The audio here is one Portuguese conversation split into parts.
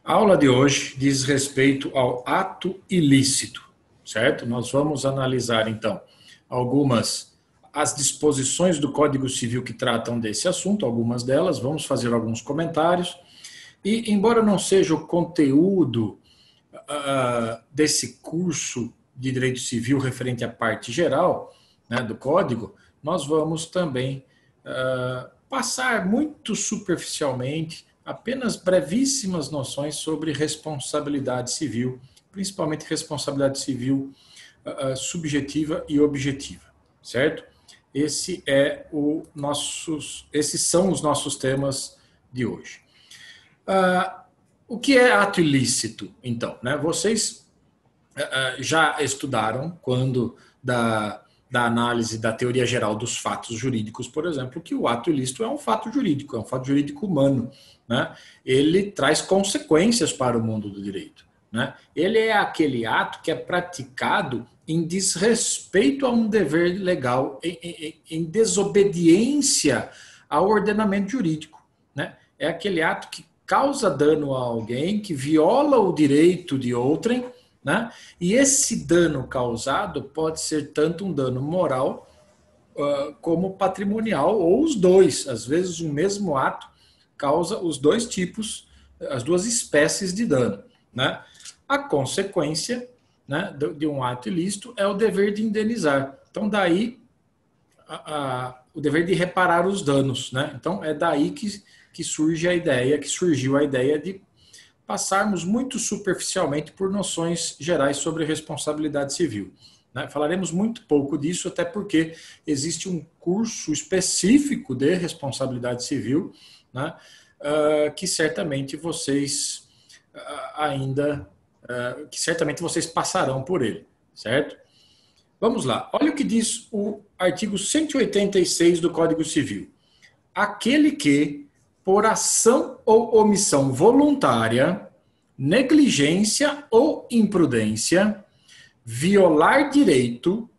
A aula de hoje diz respeito ao ato ilícito, certo? Nós vamos analisar, então, as disposições do Código Civil que tratam desse assunto, algumas delas, vamos fazer alguns comentários. E, embora não seja o conteúdo desse curso de Direito Civil referente à parte geral, né, do Código, nós vamos também passar muito superficialmente apenas brevíssimas noções sobre responsabilidade civil, principalmente responsabilidade civil subjetiva e objetiva, certo? Esses são os nossos temas de hoje. O que é ato ilícito, então? Né? Vocês já estudaram, quando da análise da teoria geral dos fatos jurídicos, por exemplo, que o ato ilícito é um fato jurídico humano. Né? Ele traz consequências para o mundo do direito. Né? Ele é aquele ato que é praticado em desrespeito a um dever legal, em desobediência ao ordenamento jurídico. Né? É aquele ato que causa dano a alguém, que viola o direito de outrem, né? E esse dano causado pode ser tanto um dano moral como patrimonial, ou os dois. Às vezes, o mesmo ato causa os dois tipos, as duas espécies de dano. Né? A consequência, né, de um ato ilícito é o dever de indenizar. Então, daí o dever de reparar os danos. Né? Então, é daí que surgiu a ideia de passarmos muito superficialmente por noções gerais sobre responsabilidade civil. Né? Falaremos muito pouco disso, até porque existe um curso específico de responsabilidade civil, né, que certamente vocês que certamente vocês passarão por ele, certo? Vamos lá. Olha o que diz o artigo 186 do Código Civil. Aquele que, por ação ou omissão voluntária, negligência ou imprudência, violar direito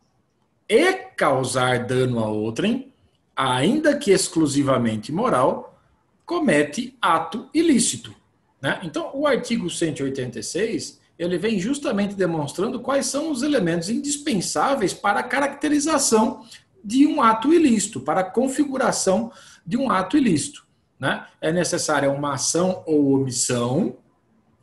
e causar dano a outrem, ainda que exclusivamente moral, comete ato ilícito. Né? Então, o artigo 186, ele vem justamente demonstrando quais são os elementos indispensáveis para a caracterização de um ato ilícito, para a configuração de um ato ilícito. Né? É necessária uma ação ou omissão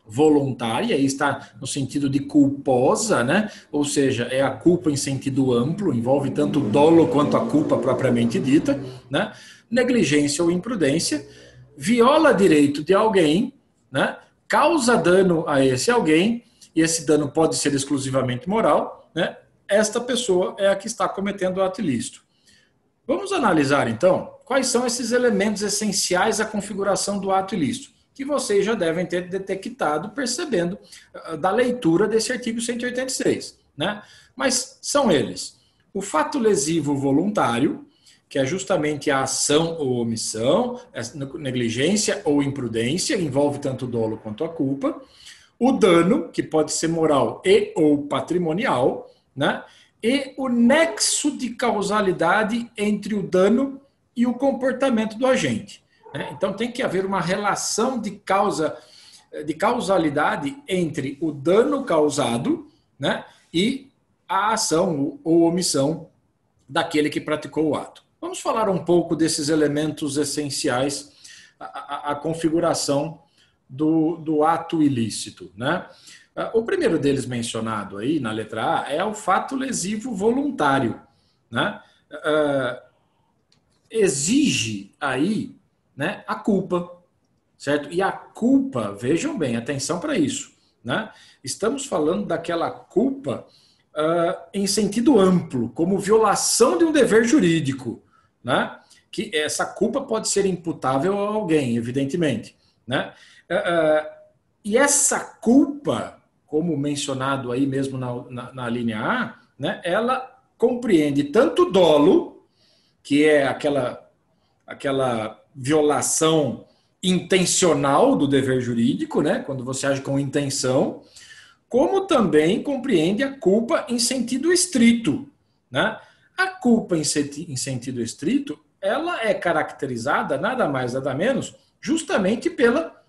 voluntária, aí está no sentido de culposa, né? Ou seja, é a culpa em sentido amplo, envolve tanto o dolo quanto a culpa propriamente dita, né? Negligência ou imprudência, viola direito de alguém, né? Causa dano a esse alguém, e esse dano pode ser exclusivamente moral, né? Esta pessoa é a que está cometendo o ato ilícito. Vamos analisar, então, quais são esses elementos essenciais à configuração do ato ilícito, que vocês já devem ter detectado percebendo da leitura desse artigo 186. Né? Mas são eles: o fato lesivo voluntário, que é justamente a ação ou omissão, negligência ou imprudência, envolve tanto o dolo quanto a culpa; o dano, que pode ser moral e ou patrimonial, né? E o nexo de causalidade entre o dano e o comportamento do agente. Né? Então, tem que haver uma relação de causalidade entre o dano causado, né, e a ação ou omissão daquele que praticou o ato. Vamos falar um pouco desses elementos essenciais à configuração do ato ilícito. Né? O primeiro deles mencionado aí na letra A é o fato lesivo voluntário. Né? Exige aí, né, a culpa, certo? E a culpa, vejam bem, atenção para isso, né? Estamos falando daquela culpa em sentido amplo, como violação de um dever jurídico, né? Que essa culpa pode ser imputável a alguém, evidentemente, né? E essa culpa, como mencionado aí mesmo na linha A, né, ela compreende tanto dolo, que é aquela violação intencional do dever jurídico, né, quando você age com intenção, como também compreende a culpa em sentido estrito. Né? A culpa em sentido estrito, ela é caracterizada, nada mais, nada menos, justamente pela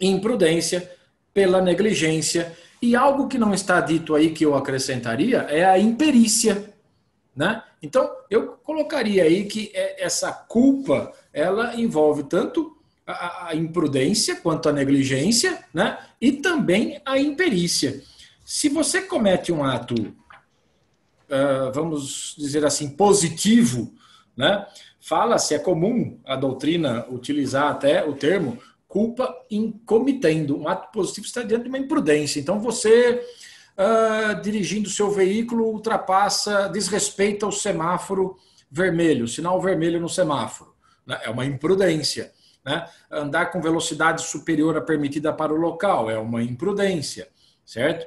imprudência, pela negligência. E algo que não está dito aí que eu acrescentaria é a imperícia, né? Então, eu colocaria aí que essa culpa, ela envolve tanto a imprudência quanto a negligência, né? E também a imperícia. Se você comete um ato, vamos dizer assim, positivo, né? Fala-se, é comum a doutrina utilizar até o termo culpa incomitendo. Um ato positivo está diante de uma imprudência. Então, você, dirigindo o seu veículo, ultrapassa, desrespeita o semáforo vermelho, sinal vermelho no semáforo, né? É uma imprudência, né? Andar com velocidade superior à permitida para o local é uma imprudência, certo?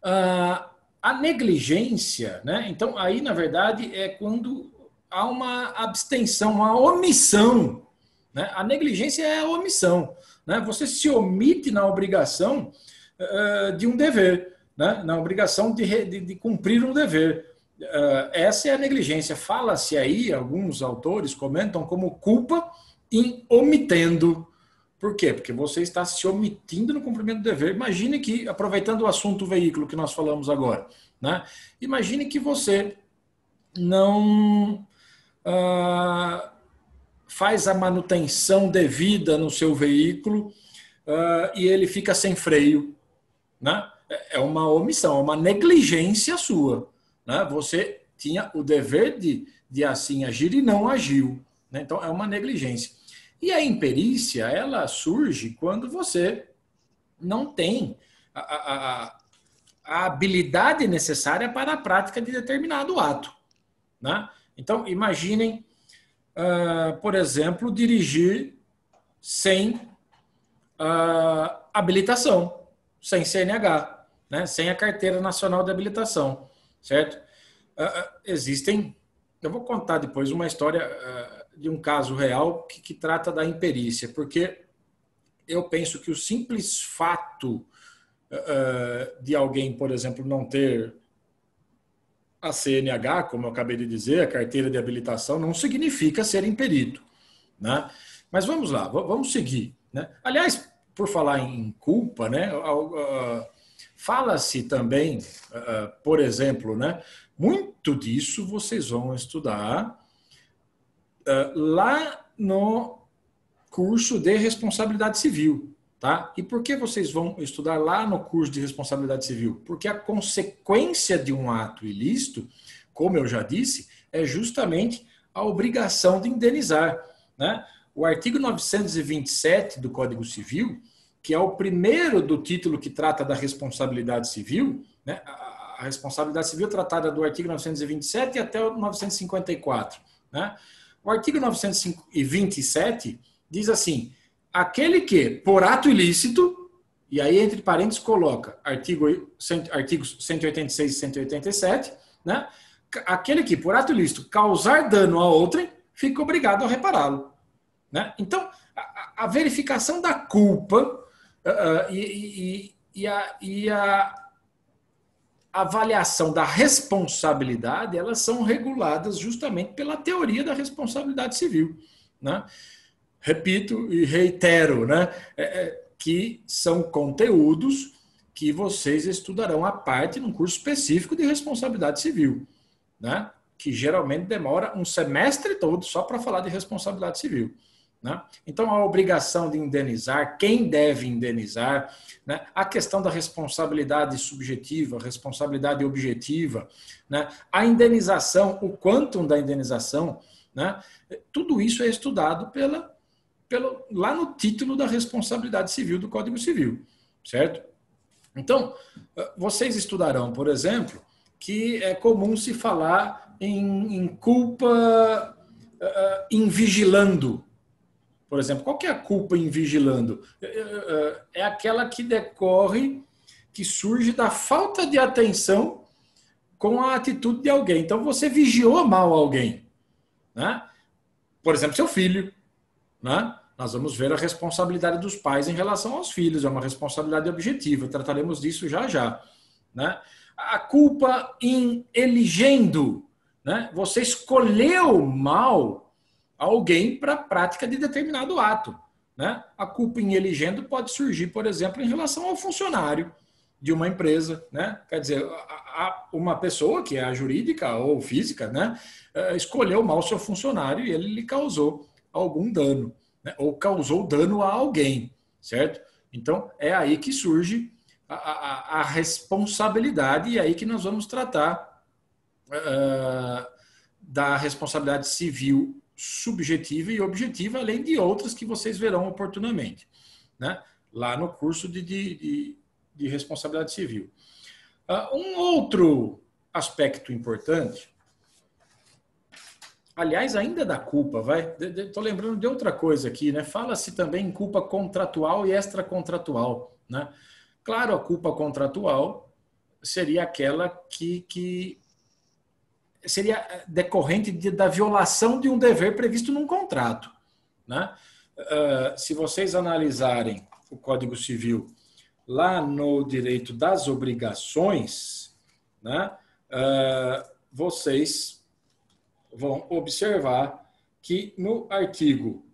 A negligência, né? Então, aí, na verdade, é quando há uma abstenção, uma omissão, né? A negligência é a omissão, né? Você se omite na obrigação de um dever, né? Na obrigação de cumprir um dever. Essa é a negligência. Fala-se aí, alguns autores comentam como culpa em omitendo. Por quê? Porque você está se omitindo no cumprimento do dever. Imagine que, aproveitando o assunto veículo que nós falamos agora, né? Imagine que você não faz a manutenção devida no seu veículo e ele fica sem freio, né? É uma omissão, é uma negligência sua, né? Você tinha o dever de assim agir e não agiu, né? Então é uma negligência. E a imperícia, ela surge quando você não tem a habilidade necessária para a prática de determinado ato, né? Então, imaginem, por exemplo, dirigir sem habilitação, sem CNH, né? Sem a Carteira Nacional de Habilitação, certo? Existem, eu vou contar depois uma história de um caso real que trata da imperícia, porque eu penso que o simples fato de alguém, por exemplo, não ter a CNH, como eu acabei de dizer, a carteira de habilitação, não significa ser imperito, né? Mas vamos lá, vamos seguir, né? Aliás, por falar em culpa, né? Fala-se também, por exemplo, né? Muito disso vocês vão estudar lá no curso de responsabilidade civil, tá? E por que vocês vão estudar lá no curso de responsabilidade civil? Porque a consequência de um ato ilícito, como eu já disse, é justamente a obrigação de indenizar, né? O artigo 927 do Código Civil, que é o primeiro do título que trata da responsabilidade civil, né? A responsabilidade civil tratada do artigo 927 até o 954, né? O artigo 927 diz assim: aquele que, por ato ilícito, e aí entre parênteses coloca artigos 186 e 187, né? Aquele que, por ato ilícito, causar dano a outrem, fica obrigado a repará-lo, né? Então, a verificação da culpa e a avaliação da responsabilidade, elas são reguladas justamente pela teoria da responsabilidade civil, né? Repito e reitero, né? Que são conteúdos que vocês estudarão à parte num curso específico de responsabilidade civil, né? Que geralmente demora um semestre todo só para falar de responsabilidade civil, né? Então, a obrigação de indenizar, quem deve indenizar, né? A questão da responsabilidade subjetiva, responsabilidade objetiva, né? A indenização, o quantum da indenização, né? Tudo isso é estudado lá no título da responsabilidade civil do Código Civil, certo? Então, vocês estudarão, por exemplo, que é comum se falar em culpa invigilando. Por exemplo, qual que é a culpa invigilando? É aquela que decorre, que surge da falta de atenção com a atitude de alguém. Então, você vigiou mal alguém, né? Por exemplo, seu filho, né? Nós vamos ver a responsabilidade dos pais em relação aos filhos, é uma responsabilidade objetiva, trataremos disso já já, né? A culpa em elegendo, né? Você escolheu mal alguém para a prática de determinado ato, né? A culpa in eligendo pode surgir, por exemplo, em relação ao funcionário de uma empresa, né? Quer dizer, uma pessoa que é a jurídica ou física, né, escolheu mal seu funcionário e ele lhe causou algum dano, né? Ou causou dano a alguém, certo? Então, é aí que surge a responsabilidade e é aí que nós vamos tratar da responsabilidade civil subjetiva e objetiva, além de outras que vocês verão oportunamente, né? Lá no curso de responsabilidade civil. Um outro aspecto importante, aliás, ainda da culpa, estou lembrando de outra coisa aqui, né? Fala-se também em culpa contratual e extracontratual, né? Claro, a culpa contratual seria aquela que seria decorrente da violação de um dever previsto num contrato, né? Se vocês analisarem o Código Civil lá no direito das obrigações, né, vocês vão observar que no artigo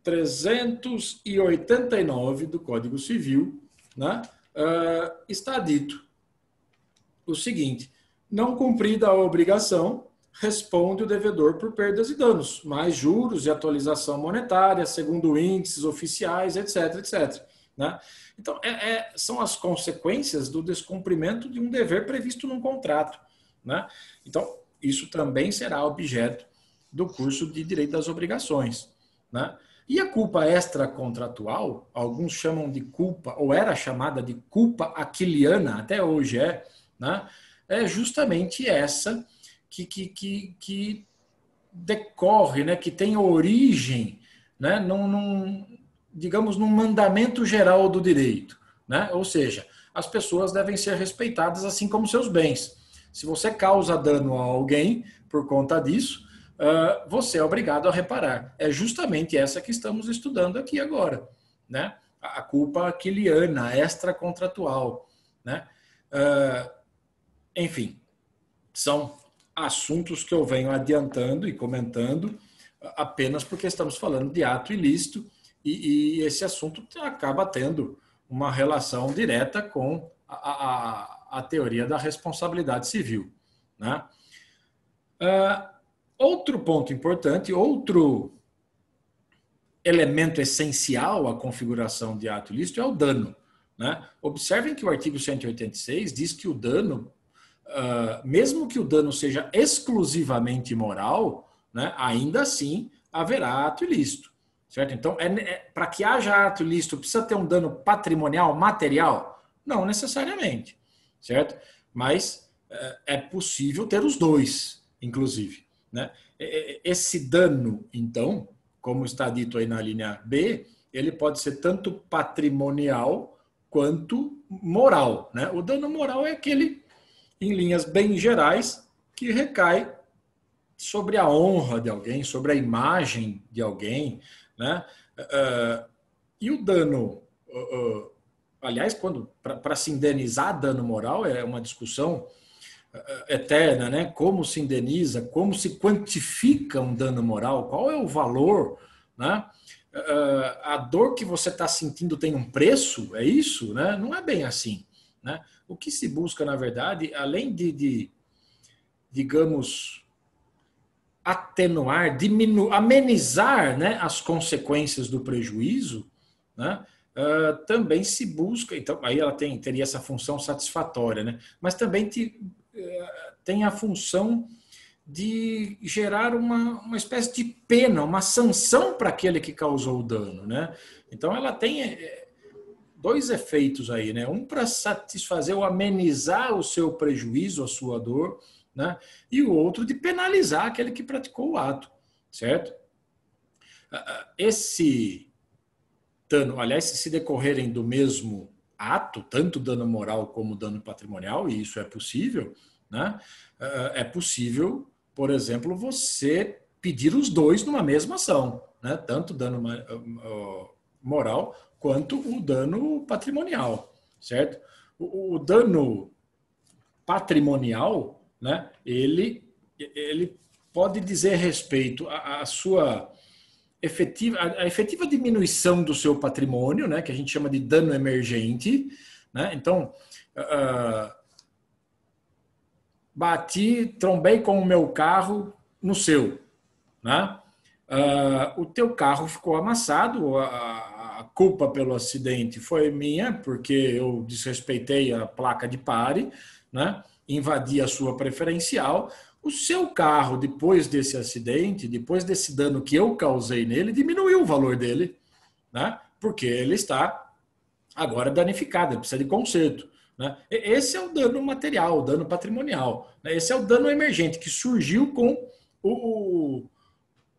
389 do Código Civil, né, está dito o seguinte: não cumprida a obrigação, responde o devedor por perdas e danos, mais juros e atualização monetária, segundo índices oficiais, etc, etc. Né? Então, são as consequências do descumprimento de um dever previsto num contrato. Né? Então, isso também será objeto do curso de Direito das Obrigações. Né? E a culpa extracontratual, alguns chamam de culpa, ou era chamada de culpa aquiliana, até hoje né? É justamente essa que decorre, né? Que tem origem, né? Digamos, num mandamento geral do direito, né? Ou seja, as pessoas devem ser respeitadas assim como seus bens. Se você causa dano a alguém por conta disso, você é obrigado a reparar. É justamente essa que estamos estudando aqui agora, né? A culpa aquiliana, extracontratual, né? Enfim, são assuntos que eu venho adiantando e comentando apenas porque estamos falando de ato ilícito e esse assunto acaba tendo uma relação direta com a teoria da responsabilidade civil. Né? Outro ponto importante, outro elemento essencial à configuração de ato ilícito é o dano. Né? Observem que o artigo 186 diz que o dano, mesmo que o dano seja exclusivamente moral, né, ainda assim haverá ato ilícito. Certo? Então, para que haja ato ilícito, precisa ter um dano patrimonial, material? Não necessariamente. Certo? Mas é possível ter os dois, inclusive. Né? Esse dano, então, como está dito aí na linha B, ele pode ser tanto patrimonial quanto moral. Né? O dano moral é aquele, em linhas bem gerais, que recai sobre a honra de alguém, sobre a imagem de alguém. Né? E o dano, aliás, para se indenizar dano moral é uma discussão eterna, né? Como se indeniza, como se quantifica um dano moral, qual é o valor, né? A dor que você está sentindo tem um preço, é isso? Né? Não é bem assim. Né? O que se busca, na verdade, além digamos, atenuar, amenizar, né, as consequências do prejuízo, né? Também se busca, então aí ela teria essa função satisfatória, né? Mas também tem a função de gerar uma espécie de pena, uma sanção para aquele que causou o dano, né? Então ela tem dois efeitos aí, né? Um para satisfazer ou amenizar o seu prejuízo, a sua dor, né? E o outro de penalizar aquele que praticou o ato, certo? Esse dano, aliás, se decorrerem do mesmo ato, tanto dano moral como dano patrimonial, e isso é possível, né? É possível, por exemplo, você pedir os dois numa mesma ação, né? Tanto dano moral quanto o dano patrimonial, certo? O dano patrimonial, né? Ele pode dizer respeito à sua a efetiva diminuição do seu patrimônio, né, que a gente chama de dano emergente, né? Então, trombei com o meu carro no seu, né? O teu carro ficou amassado, a culpa pelo acidente foi minha, porque eu desrespeitei a placa de pare, né? Invadi a sua preferencial. O seu carro, depois desse acidente, depois desse dano que eu causei nele, diminuiu o valor dele, né? Porque ele está agora danificado, ele precisa de conserto. Né? Esse é o dano material, o dano patrimonial. Né? Esse é o dano emergente que surgiu com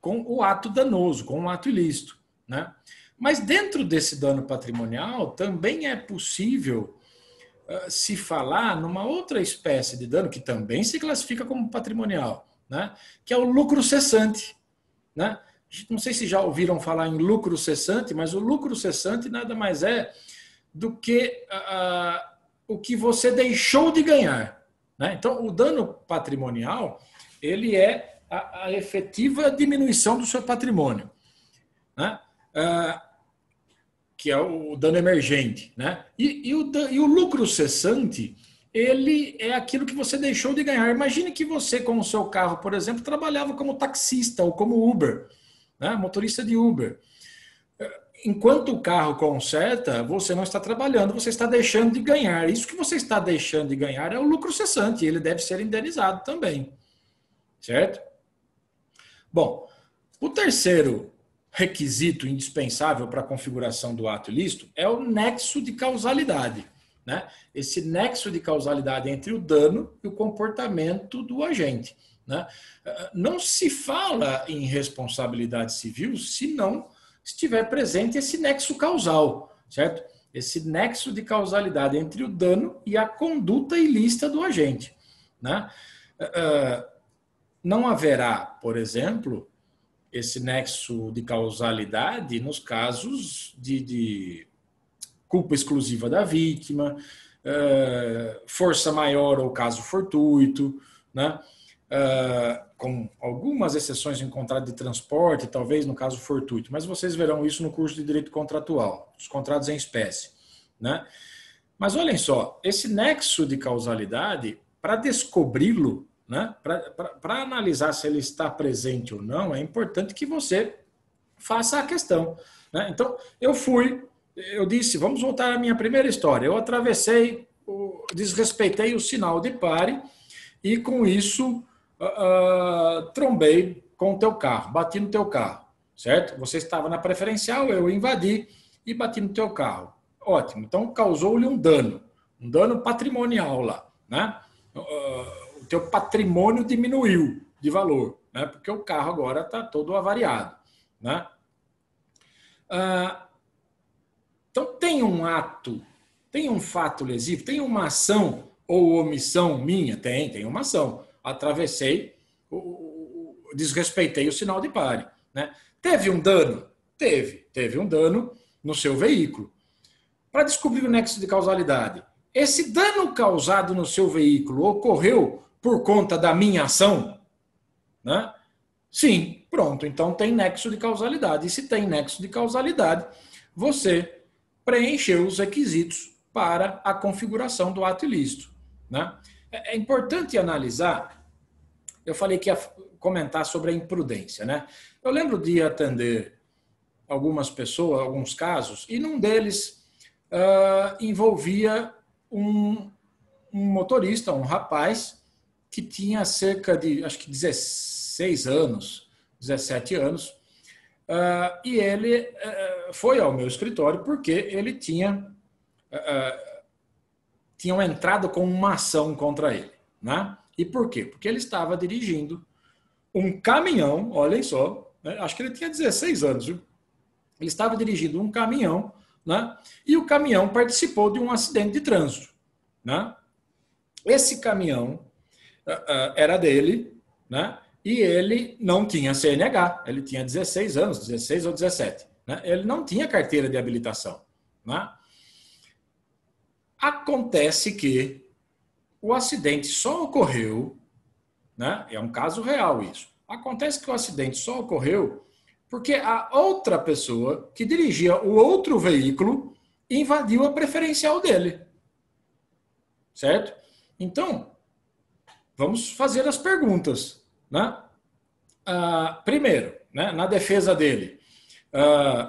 o ato danoso, com o ato ilícito. Né? Mas dentro desse dano patrimonial também é possível se falar numa outra espécie de dano que também se classifica como patrimonial, né? Que é o lucro cessante. Né? Não sei se já ouviram falar em lucro cessante, mas o lucro cessante nada mais é do que o que você deixou de ganhar. Né? Então, o dano patrimonial ele é a efetiva diminuição do seu patrimônio, né? Que é o dano emergente. Né? E o lucro cessante, ele é aquilo que você deixou de ganhar. Imagine que você, com o seu carro, por exemplo, trabalhava como taxista ou como Uber, né? Motorista de Uber. Enquanto o carro conserta, você não está trabalhando, você está deixando de ganhar. Isso que você está deixando de ganhar é o lucro cessante, e ele deve ser indenizado também. Certo? Bom, o terceiro requisito indispensável para a configuração do ato ilícito é o nexo de causalidade. Né? Esse nexo de causalidade entre o dano e o comportamento do agente. Né? Não se fala em responsabilidade civil se não estiver presente esse nexo causal, certo? Esse nexo de causalidade entre o dano e a conduta ilícita do agente. Né? Não haverá, por exemplo, esse nexo de causalidade nos casos de culpa exclusiva da vítima, força maior ou caso fortuito, né? Com algumas exceções em contrato de transporte, talvez no caso fortuito, mas vocês verão isso no curso de Direito Contratual, os contratos em espécie. Né? Mas olhem só, esse nexo de causalidade, para descobri-lo, né, para analisar se ele está presente ou não, é importante que você faça a questão. Né? Então, eu disse, vamos voltar à minha primeira história, eu desrespeitei o sinal de pare e com isso trombei com o teu carro, bati no teu carro, certo? Você estava na preferencial, eu invadi e bati no teu carro. Ótimo, então causou-lhe um dano patrimonial lá, né? O teu patrimônio diminuiu de valor, né? Porque o carro agora está todo avariado, né? Então tem um ato, tem um fato lesivo, tem uma ação ou omissão minha? Tem uma ação. Atravessei, desrespeitei o sinal de pare. Né? Teve um dano? Teve um dano no seu veículo. Para descobrir o nexo de causalidade, esse dano causado no seu veículo ocorreu por conta da minha ação? Né? Sim, pronto, então tem nexo de causalidade. E se tem nexo de causalidade, você preencheu os requisitos para a configuração do ato ilícito. Né? É importante analisar, eu falei que ia comentar sobre a imprudência. Né? Eu lembro de atender algumas pessoas, alguns casos, e num deles envolvia um motorista, um rapaz, que tinha cerca de, acho que 16 anos, 17 anos, e ele foi ao meu escritório porque ele tinham entrado com uma ação contra ele. Né? E por quê? Porque ele estava dirigindo um caminhão, olhem só, né? Acho que ele tinha 16 anos, viu? Ele estava dirigindo um caminhão, né? E o caminhão participou de um acidente de trânsito. Né? Esse caminhão era dele, né? E ele não tinha CNH, ele tinha 16 anos, 16 ou 17. Né? Ele não tinha carteira de habilitação. Né? Acontece que o acidente só ocorreu, né? É um caso real isso. Acontece que o acidente só ocorreu Porque a outra pessoa que dirigia o outro veículo invadiu a preferencial dele. Certo? Então, vamos fazer as perguntas. Né? Primeiro, né, na defesa dele,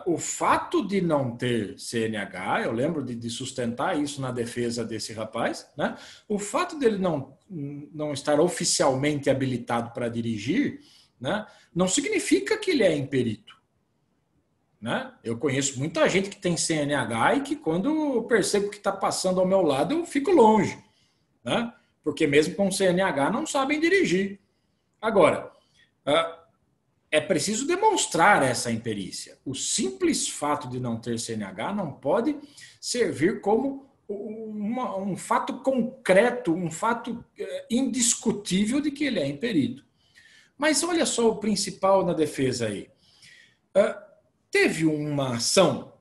o fato de não ter CNH, eu lembro de sustentar isso na defesa desse rapaz, né? O fato dele não estar oficialmente habilitado para dirigir, né, não significa que ele é imperito. Né? Eu conheço muita gente que tem CNH e que quando eu percebo que está passando ao meu lado, eu fico longe. Né? Porque mesmo com CNH não sabem dirigir. Agora, é preciso demonstrar essa imperícia. O simples fato de não ter CNH não pode servir como um fato concreto, um fato indiscutível de que ele é imperito. Mas olha só o principal na defesa aí. Teve uma ação,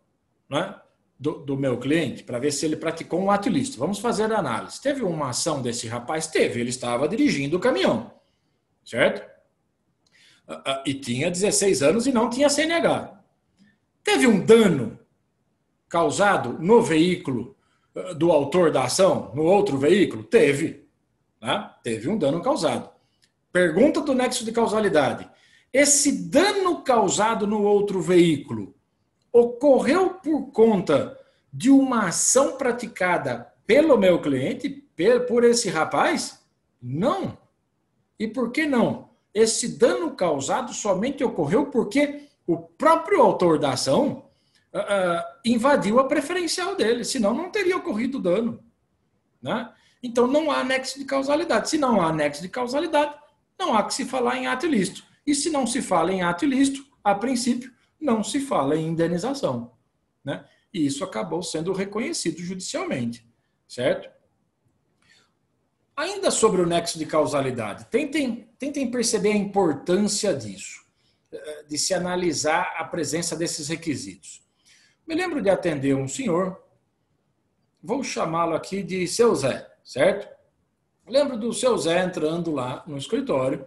né, do meu cliente para ver se ele praticou um ato ilícito. Vamos fazer a análise. Teve uma ação desse rapaz? Teve. Ele estava dirigindo o caminhão, certo? E tinha 16 anos e não tinha CNH. Teve um dano causado no veículo do autor da ação, no outro veículo? Teve. Né? Teve um dano causado. Pergunta do nexo de causalidade. Esse dano causado no outro veículo ocorreu por conta de uma ação praticada pelo meu cliente, por esse rapaz? Não. E por que não? Esse dano causado somente ocorreu porque o próprio autor da ação invadiu a preferencial dele, senão não teria ocorrido dano. Né? Então não há nexo de causalidade. Se não há nexo de causalidade, não há que se falar em ato ilícito. E se não se fala em ato ilícito, a princípio, não se fala em indenização. Né? E isso acabou sendo reconhecido judicialmente. Certo? Ainda sobre o nexo de causalidade, tentem perceber a importância disso, de se analisar a presença desses requisitos. Me lembro de atender um senhor, vou chamá-lo aqui de seu Zé, certo? Lembro do seu Zé entrando lá no escritório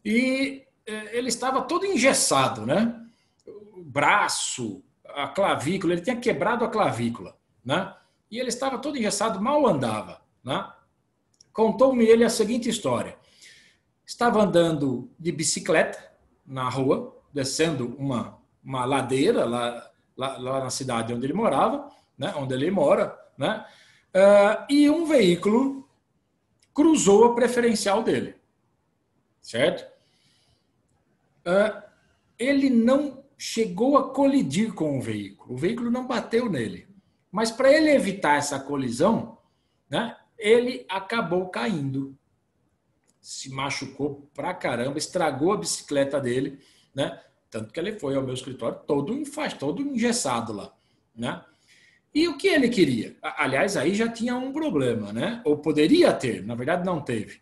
e ele estava todo engessado, né? O braço, a clavícula, ele tinha quebrado a clavícula, né? E ele estava todo engessado, mal andava, né? Contou-me ele a seguinte história. Estava andando de bicicleta na rua, descendo uma ladeira lá na cidade onde ele morava, né? Onde ele mora, né? E um veículo cruzou a preferencial dele, certo? Ele não chegou a colidir com o veículo não bateu nele. Mas para ele evitar essa colisão, né, ele acabou caindo, se machucou pra caramba, estragou a bicicleta dele, né? Tanto que ele foi ao meu escritório todo engessado lá, né? E o que ele queria? Aliás, aí já tinha um problema, né? Ou poderia ter, na verdade não teve.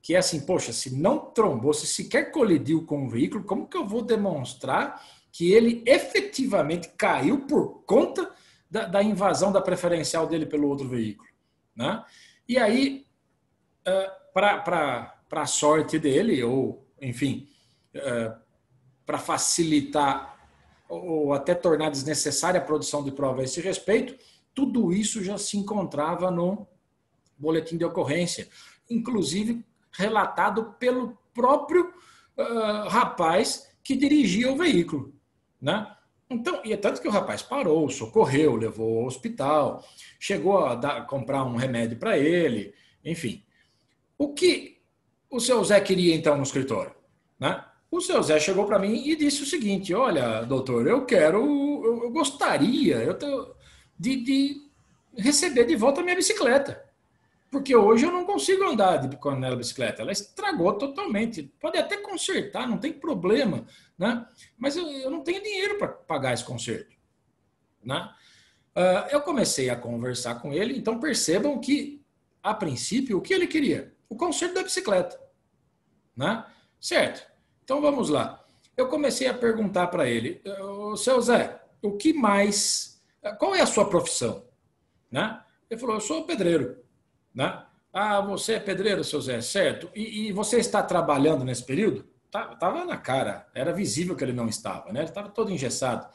Que é assim, poxa, se não trombou, se sequer colidiu com o veículo, como que eu vou demonstrar que ele efetivamente caiu por conta da invasão da preferencial dele pelo outro veículo? Né? E aí, para a sorte dele, ou enfim, para facilitar ou até tornar desnecessária a produção de prova a esse respeito, tudo isso já se encontrava no boletim de ocorrência, inclusive relatado pelo próprio rapaz que dirigia o veículo. Né? Então, e é tanto que o rapaz parou, socorreu, levou ao hospital, chegou a comprar um remédio para ele, enfim. O que o seu Zé queria então no escritório? Né? O seu Zé chegou para mim e disse o seguinte: olha, doutor, eu gostaria de receber de volta a minha bicicleta. Porque hoje eu não consigo andar com a bicicleta. Ela estragou totalmente. Pode até consertar, não tem problema. Né? Mas eu não tenho dinheiro para pagar esse conserto. Né? Eu comecei a conversar com ele, então percebam que, a princípio, o que ele queria? O conserto da bicicleta. Né? Certo. Então vamos lá. Eu comecei a perguntar para ele: seu Zé, o que mais... Qual é a sua profissão? Né? Ele falou: eu sou pedreiro. Né? Ah, você é pedreiro, seu Zé, certo? E você está trabalhando nesse período? Estava na cara, era visível que ele não estava, né? Ele estava todo engessado.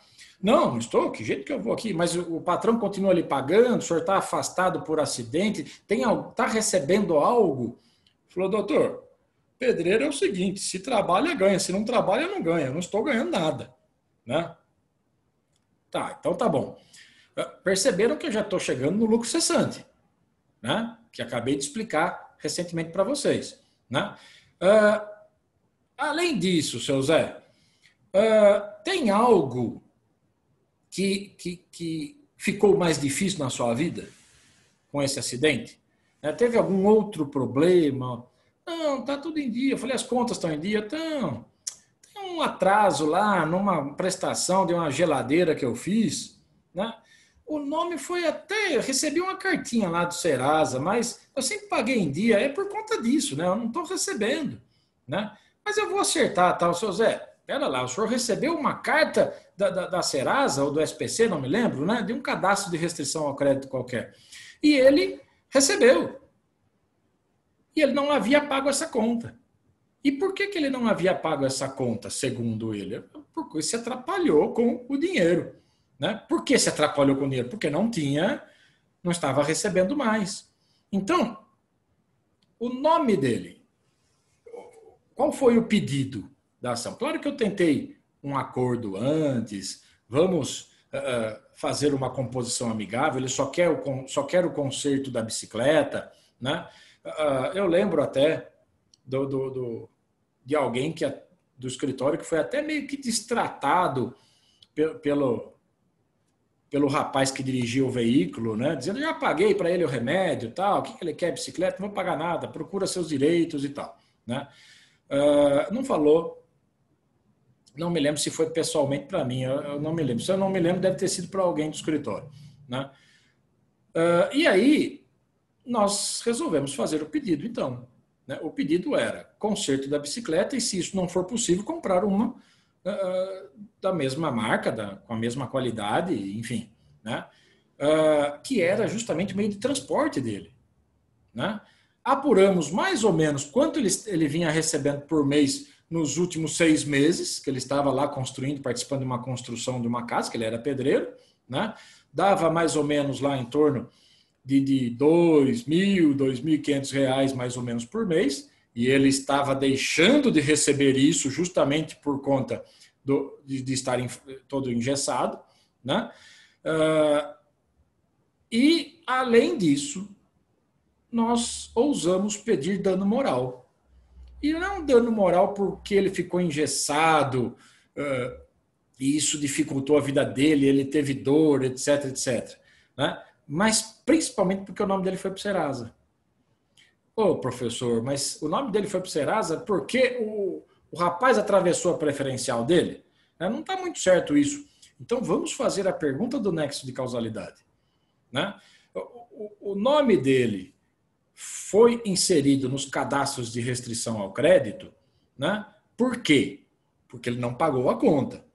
Não, não estou, que jeito que eu vou aqui? Mas o patrão continua ali pagando, o senhor está afastado por acidente, está recebendo algo? Falou, doutor, pedreiro é o seguinte, se trabalha, ganha, se não trabalha, não ganha, eu não estou ganhando nada, né? Tá, então tá bom. Perceberam que eu já estou chegando no lucro cessante, né? Que acabei de explicar recentemente para vocês, né? Além disso, seu Zé, tem algo que ficou mais difícil na sua vida com esse acidente? Teve algum outro problema? Não, tá tudo em dia. Eu falei, as contas estão em dia? Estão. Tem um atraso lá numa prestação de uma geladeira que eu fiz, né? O nome foi até... Eu recebi uma cartinha lá do Serasa, mas eu sempre paguei em dia. É por conta disso, né? Eu não estou recebendo, né? Mas eu vou acertar, tá? O seu Zé, pera lá, o senhor recebeu uma carta da Serasa ou do SPC, não me lembro, né? De um cadastro de restrição ao crédito qualquer. E ele recebeu. E ele não havia pago essa conta. E por que ele não havia pago essa conta, segundo ele? Porque se atrapalhou com o dinheiro, né? Por que se atrapalhou com o dinheiro? Porque não estava recebendo mais. Então, o nome dele, qual foi o pedido da ação? Claro que eu tentei um acordo antes, vamos fazer uma composição amigável, ele só quer o conserto da bicicleta, né? Eu lembro até de alguém do escritório que foi até meio que destratado pelo rapaz que dirigia o veículo, né? Dizendo, já paguei para ele o remédio, tal, o que ele quer, bicicleta, não vou pagar nada, procura seus direitos e tal, né? Não falou, não me lembro se foi pessoalmente para mim, eu não me lembro. Se eu não me lembro, deve ter sido para alguém do escritório, né? E aí, nós resolvemos fazer o pedido, então. Né? O pedido era conserto da bicicleta e, se isso não for possível, comprar uma da mesma marca, com a mesma qualidade, enfim, né? Que era justamente o meio de transporte dele, né? Apuramos mais ou menos quanto ele vinha recebendo por mês nos últimos 6 meses, que ele estava lá construindo, participando de uma construção de uma casa, que ele era pedreiro, né? Dava mais ou menos lá em torno de R$ 2.000, R$ 2.500 mais ou menos por mês, e ele estava deixando de receber isso justamente por conta de estar todo engessado, né? E, além disso, nós ousamos pedir dano moral. E não é um dano moral porque ele ficou engessado, e isso dificultou a vida dele, ele teve dor, etc, etc. Né? Mas principalmente porque o nome dele foi para o Serasa. Ô, professor, mas o nome dele foi para o Serasa porque o rapaz atravessou a preferencial dele? Não está muito certo isso. Então vamos fazer a pergunta do nexo de causalidade. Né? O nome dele foi inserido nos cadastros de restrição ao crédito, né? Por quê? Porque ele não pagou a conta.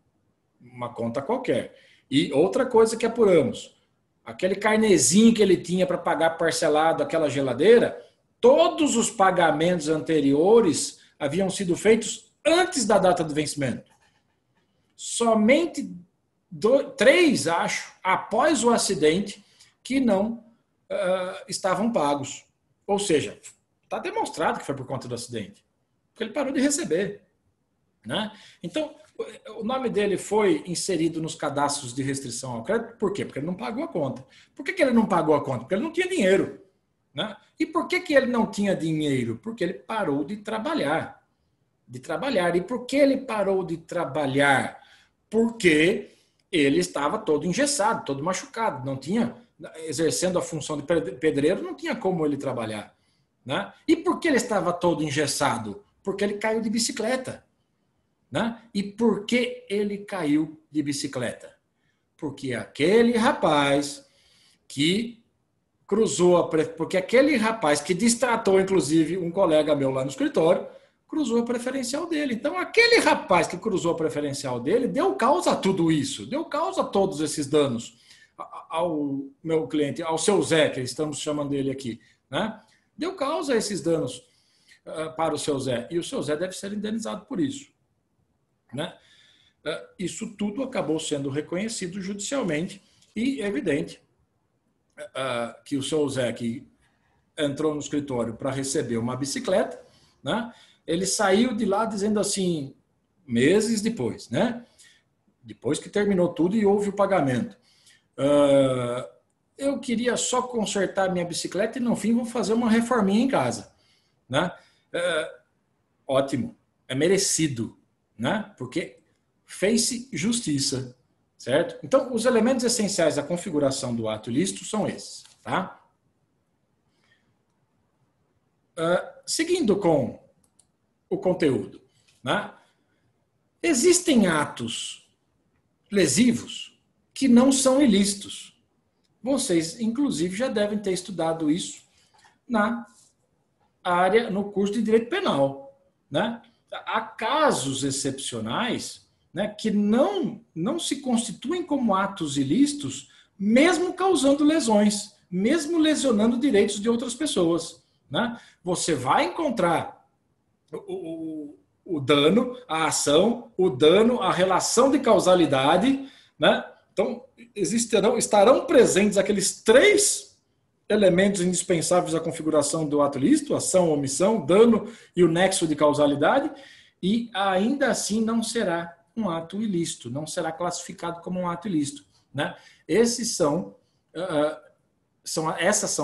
Uma conta qualquer. E outra coisa que apuramos, aquele carnezinho que ele tinha para pagar parcelado aquela geladeira, todos os pagamentos anteriores haviam sido feitos antes da data do vencimento. Somente 3, acho, após o acidente, que não estavam pagos. Ou seja, está demonstrado que foi por conta do acidente, porque ele parou de receber. Né? Então, o nome dele foi inserido nos cadastros de restrição ao crédito, por quê? Porque ele não pagou a conta. Por que ele não pagou a conta? Porque ele não tinha dinheiro. Né? E por que ele não tinha dinheiro? Porque ele parou de trabalhar. E por que ele parou de trabalhar? Porque ele estava todo engessado, todo machucado, não tinha, exercendo a função de pedreiro, não tinha como ele trabalhar. Né? E por que ele estava todo engessado? Porque ele caiu de bicicleta. Né? E por que ele caiu de bicicleta? Porque aquele rapaz que porque aquele rapaz que distratou, inclusive, um colega meu lá no escritório, cruzou a preferencial dele. Então, aquele rapaz que cruzou a preferencial dele deu causa a tudo isso, deu causa a todos esses danos ao meu cliente, ao seu Zé, que estamos chamando ele aqui, né? Deu causa a esses danos. para o seu Zé. E o seu Zé deve ser indenizado por isso. Né? Isso tudo acabou sendo reconhecido judicialmente e é evidente que o seu Zé, que entrou no escritório para receber uma bicicleta, né? Ele saiu de lá dizendo assim, meses depois, né? Depois que terminou tudo e houve o pagamento. Eu queria só consertar minha bicicleta e no fim vou fazer uma reforminha em casa. Né? Ótimo, é merecido, né? Porque fez-se justiça, certo? Então, os elementos essenciais da configuração do ato ilícito são esses, tá? Seguindo com o conteúdo, né? Existem atos lesivos que não são ilícitos. Vocês, inclusive, já devem ter estudado isso na área, no curso de Direito Penal. Né? Há casos excepcionais, né, que não se constituem como atos ilícitos, mesmo causando lesões, mesmo lesionando direitos de outras pessoas. Né? Você vai encontrar o dano, a ação, o dano, a relação de causalidade, né? Então, estarão presentes aqueles 3 elementos indispensáveis à configuração do ato ilícito: ação, omissão, dano e o nexo de causalidade, e ainda assim não será um ato ilícito, não será classificado como um ato ilícito. Né? Essas são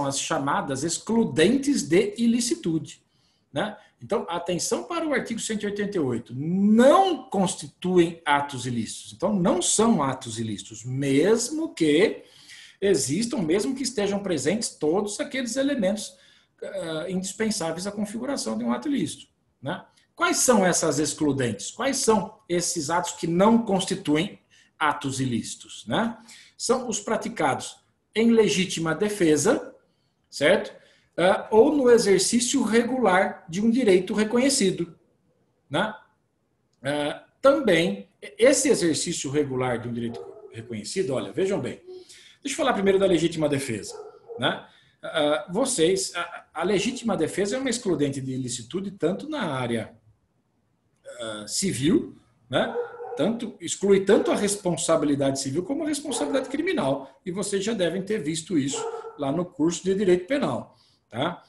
as chamadas excludentes de ilicitude. Né? Então, atenção para o artigo 188. Não constituem atos ilícitos. Então, não são atos ilícitos, mesmo que existam, mesmo que estejam presentes todos aqueles elementos indispensáveis à configuração de um ato ilícito. Né? Quais são essas excludentes? Quais são esses atos que não constituem atos ilícitos? Né? São os praticados em legítima defesa, certo? Ou no exercício regular de um direito reconhecido. Né? Também, esse exercício regular de um direito reconhecido, olha, vejam bem, deixa eu falar primeiro da legítima defesa. Né? A legítima defesa é uma excludente de ilicitude tanto na área civil, né? Exclui tanto a responsabilidade civil como a responsabilidade criminal. E vocês já devem ter visto isso lá no curso de Direito Penal. Tá?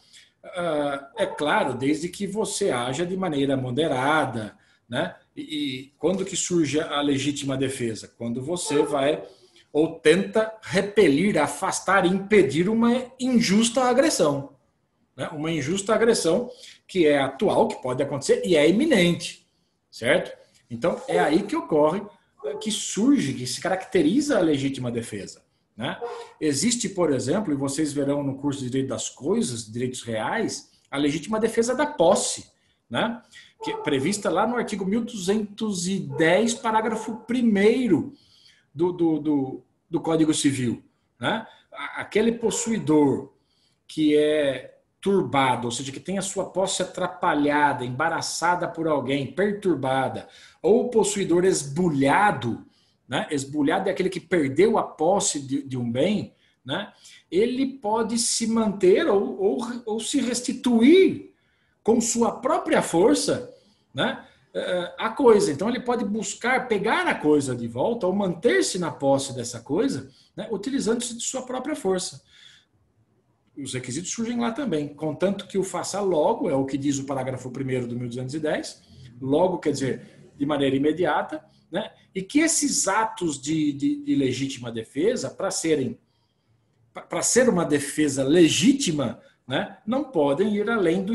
É claro, desde que você haja de maneira moderada, né? E quando que surge a legítima defesa? Quando você vai ou tenta repelir, afastar, impedir uma injusta agressão. Né? Uma injusta agressão que é atual, que pode acontecer e é iminente, certo? Então, é aí que ocorre, que surge, que se caracteriza a legítima defesa. Né? Existe, por exemplo, e vocês verão no curso de Direito das Coisas, Direitos Reais, a legítima defesa da posse, né? Que é prevista lá no artigo 1210, parágrafo 1º do Código Civil. Né? Aquele possuidor que é turbado, ou seja, que tem a sua posse atrapalhada, embaraçada por alguém, perturbada, ou o possuidor esbulhado, né? Esbulhado é aquele que perdeu a posse de um bem, né? Ele pode se manter ou se restituir com sua própria força, né? A coisa. Então, ele pode buscar, pegar a coisa de volta ou manter-se na posse dessa coisa, né? Utilizando-se de sua própria força. Os requisitos surgem lá também, contanto que o faça logo, é o que diz o parágrafo 1º do 1210, logo quer dizer de maneira imediata, né? E que esses atos de legítima defesa, para ser uma defesa legítima, né, não podem ir além do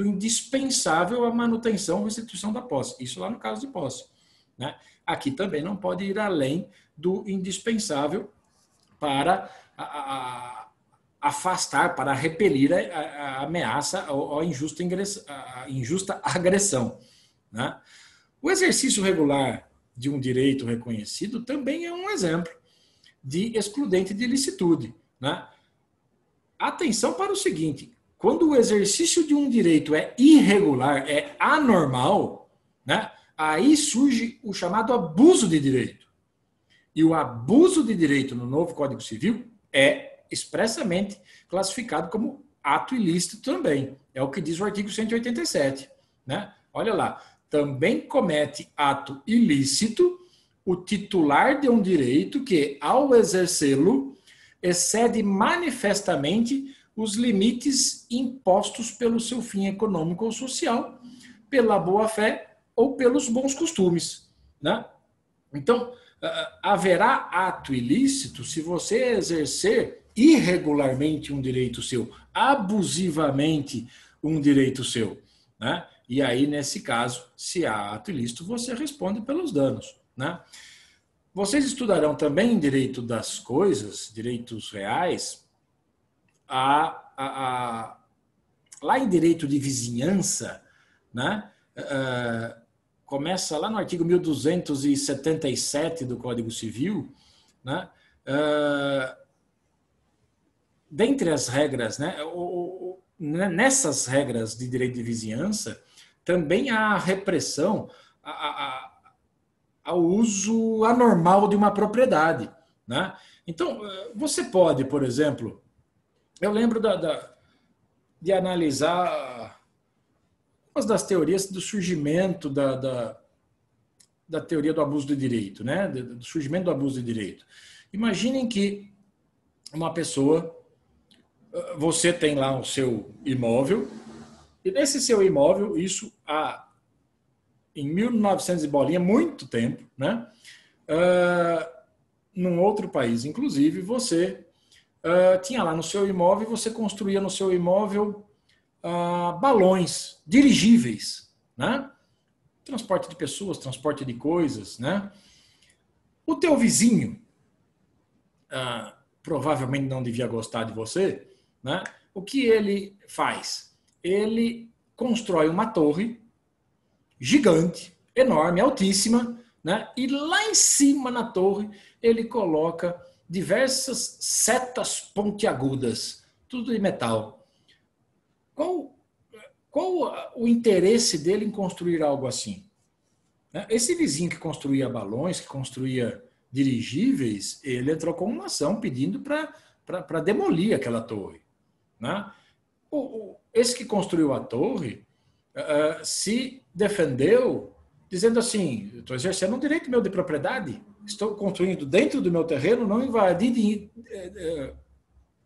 indispensável à manutenção ou restituição da posse. Isso lá no caso de posse. Né? Aqui também não pode ir além do indispensável para afastar, para repelir a ameaça ou a injusta agressão. Né? O exercício regular de um direito reconhecido também é um exemplo de excludente de ilicitude. Né? Atenção para o seguinte: quando o exercício de um direito é irregular, é anormal, né? Aí surge o chamado abuso de direito. E o abuso de direito no novo Código Civil é expressamente classificado como ato ilícito também. É o que diz o artigo 187. Né? Olha lá, também comete ato ilícito o titular de um direito que, ao exercê-lo, excede manifestamente os limites impostos pelo seu fim econômico ou social, pela boa-fé ou pelos bons costumes. Né? Então, haverá ato ilícito se você exercer irregularmente um direito seu, abusivamente um direito seu. Né? E aí, nesse caso, se há ato ilícito, você responde pelos danos. Né? Vocês estudarão também em direito das coisas, direitos reais, lá em direito de vizinhança, né? Começa lá no artigo 1277 do Código Civil, né? Dentre as regras, né? Nessas regras de direito de vizinhança, também há repressão ao uso anormal de uma propriedade. Né? Então, você pode, por exemplo, eu lembro de analisar umas das teorias do surgimento da teoria do abuso do direito, né? Do surgimento do abuso de direito. Imaginem que uma pessoa, você tem lá o seu imóvel, e nesse seu imóvel, isso em 1900 e bolinha, muito tempo, né? Num outro país, inclusive, você tinha lá no seu imóvel, você construía no seu imóvel balões dirigíveis, né? Transporte de pessoas, transporte de coisas, né? O teu vizinho provavelmente não devia gostar de você, né? O que ele faz? Ele constrói uma torre gigante, enorme, altíssima, né? E lá em cima na torre ele coloca diversas setas pontiagudas, tudo de metal. Qual o interesse dele em construir algo assim? Esse vizinho que construía balões, que construía dirigíveis, ele entrou com uma ação pedindo para demolir aquela torre. Né? Esse que construiu a torre se defendeu dizendo assim, estou exercendo um direito meu de propriedade, estou construindo dentro do meu terreno, não invadindo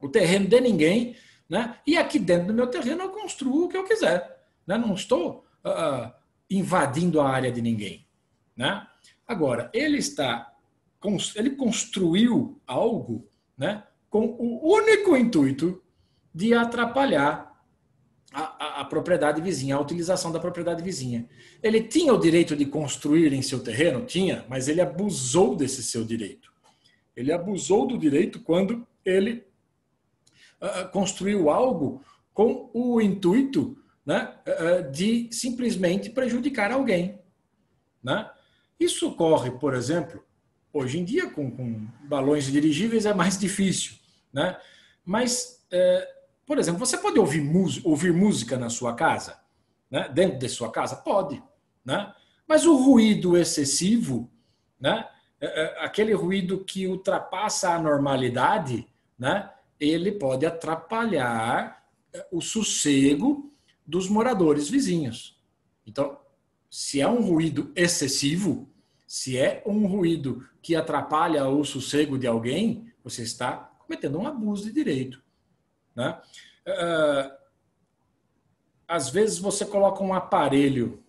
o terreno de ninguém, né? E aqui dentro do meu terreno eu construo o que eu quiser. Né? Não estou invadindo a área de ninguém. Né? Agora, ele construiu algo, né, com o único intuito de atrapalhar a propriedade vizinha, a utilização da propriedade vizinha. Ele tinha o direito de construir em seu terreno? Tinha, mas ele abusou desse seu direito. Ele abusou do direito quando ele construiu algo com o intuito, né, de simplesmente prejudicar alguém. Né? Isso ocorre, por exemplo, hoje em dia com balões dirigíveis é mais difícil. Né? Mas, por exemplo, você pode ouvir música na sua casa? Né? Dentro de sua casa? Pode. Né? Mas o ruído excessivo, né? Aquele ruído que ultrapassa a normalidade, né? Ele pode atrapalhar o sossego dos moradores vizinhos. Então, se é um ruído excessivo, se é um ruído que atrapalha o sossego de alguém, você está cometendo um abuso de direito. Né? Às vezes você coloca um aparelho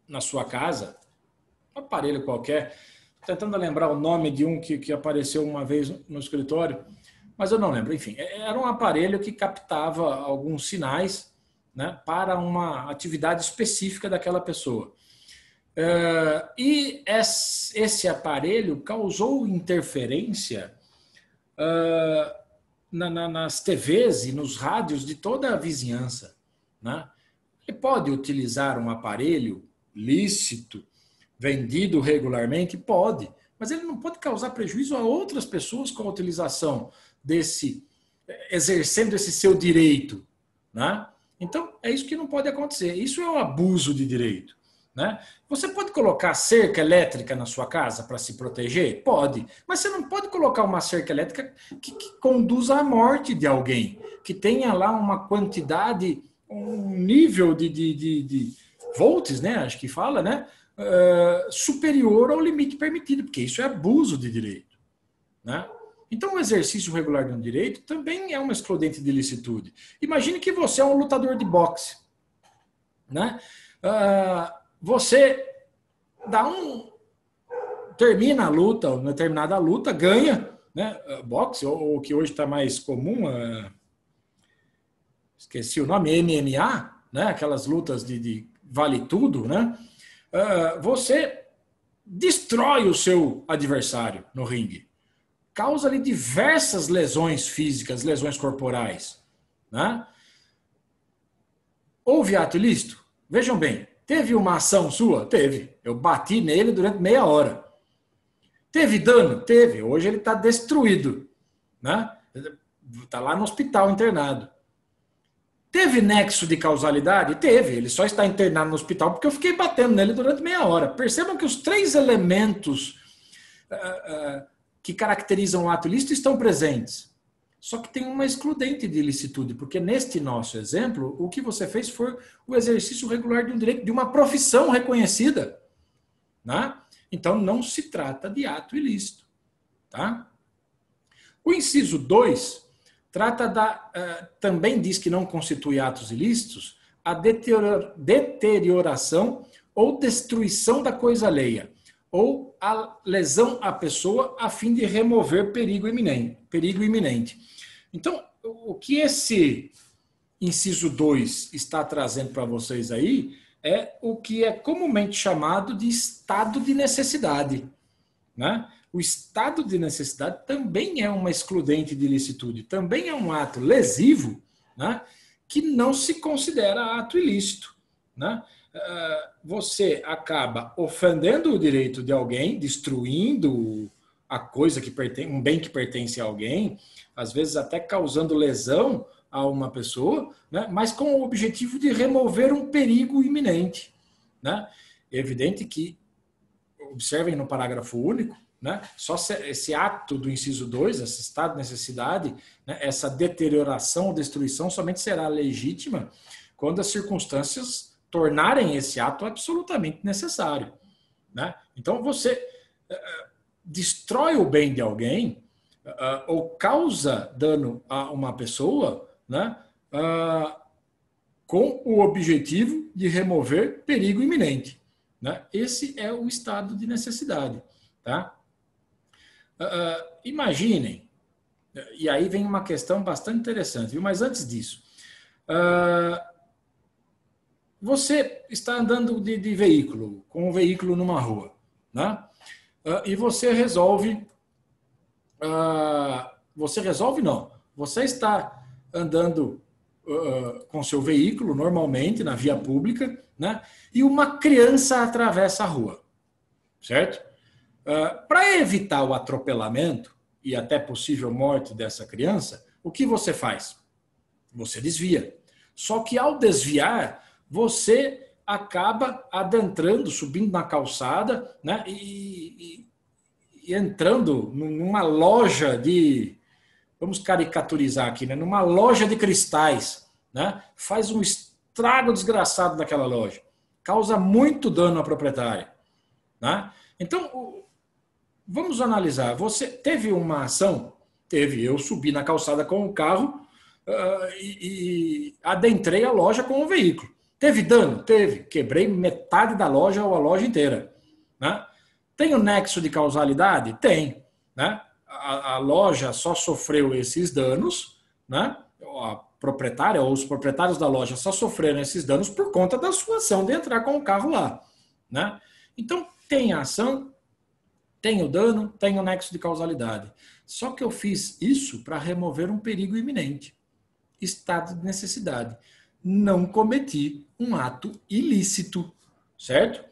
na sua casa, um aparelho qualquer, tentando lembrar o nome de um que apareceu uma vez no escritório, mas eu não lembro. Enfim, era um aparelho que captava alguns sinais, né, para uma atividade específica daquela pessoa. E esse aparelho causou interferência nas TVs e nos rádios de toda a vizinhança. Né? Ele pode utilizar um aparelho lícito, vendido regularmente? Pode, mas ele não pode causar prejuízo a outras pessoas com a utilização exercendo esse seu direito. Né? Então, é isso que não pode acontecer. Isso é um abuso de direito. né? Você pode colocar cerca elétrica na sua casa para se proteger? Pode. Mas você não pode colocar uma cerca elétrica que conduza à morte de alguém, que tenha lá uma quantidade, um nível de volts, né? Acho que fala, né? Superior ao limite permitido, porque isso é abuso de direito, né? Então, o exercício regular de um direito também é uma excludente de ilicitude. Imagine que você é um lutador de boxe, né? Você termina a luta, uma determinada luta, ganha, né? Boxe, ou que hoje está mais comum, esqueci o nome, MMA, né? Aquelas lutas de vale tudo, né? Você destrói o seu adversário no ringue, causa-lhe diversas lesões físicas, lesões corporais, né? Houve ato ilícito? Vejam bem, teve uma ação sua? Teve. Eu bati nele durante meia hora. Teve dano? Teve. Hoje ele está destruído, né? Está lá no hospital internado. Teve nexo de causalidade? Teve. Ele só está internado no hospital porque eu fiquei batendo nele durante meia hora. Percebam que os três elementos que caracterizam o ato ilícito estão presentes. Só que tem uma excludente de ilicitude, porque neste nosso exemplo, o que você fez foi o exercício regular de um direito, de uma profissão reconhecida, né? Então, não se trata de ato ilícito, tá? O inciso 2 trata também diz que não constitui atos ilícitos a deterioração ou destruição da coisa alheia, ou a lesão à pessoa a fim de remover perigo iminente. Então, o que esse inciso 2 está trazendo para vocês aí é o que é comumente chamado de estado de necessidade, né? O estado de necessidade também é uma excludente de ilicitude, também é um ato lesivo, né, que não se considera ato ilícito, né? Você acaba ofendendo o direito de alguém, destruindo a coisa que pertence, um bem que pertence a alguém, às vezes até causando lesão a uma pessoa, né? Mas com o objetivo de remover um perigo iminente, né? É evidente que, observem no parágrafo único, né? Só esse ato do inciso 2, esse estado de necessidade, né? Essa deterioração ou destruição somente será legítima quando as circunstâncias tornarem esse ato absolutamente necessário, né? Então, você destrói o bem de alguém ou causa dano a uma pessoa, né, com o objetivo de remover perigo iminente, né? Esse é o estado de necessidade, tá? Imaginem, e aí vem uma questão bastante interessante, viu? Mas antes disso, você está andando de veículo, com um veículo numa rua, né? E você resolve não. Você está andando com seu veículo normalmente na via pública, né? E uma criança atravessa a rua, certo? Para evitar o atropelamento e até possível morte dessa criança, o que você faz? Você desvia. Só que ao desviar, você acaba adentrando, subindo na calçada, né? E entrando numa loja de, vamos caricaturizar aqui, né? Numa loja de cristais, né? Faz um estrago desgraçado daquela loja, causa muito dano à proprietária, né? Então, vamos analisar. Você teve uma ação? Teve. Eu subi na calçada com o carro e adentrei a loja com o veículo. Teve dano? Teve. Quebrei metade da loja ou a loja inteira, né? Tem o nexo de causalidade? Tem, né? A loja só sofreu esses danos, né? A proprietária ou os proprietários da loja só sofreram esses danos por conta da sua ação de entrar com o carro lá, né? Então, tem a ação, tem o dano, tem o nexo de causalidade. Só que eu fiz isso para remover um perigo iminente, estado de necessidade. Não cometi um ato ilícito, certo?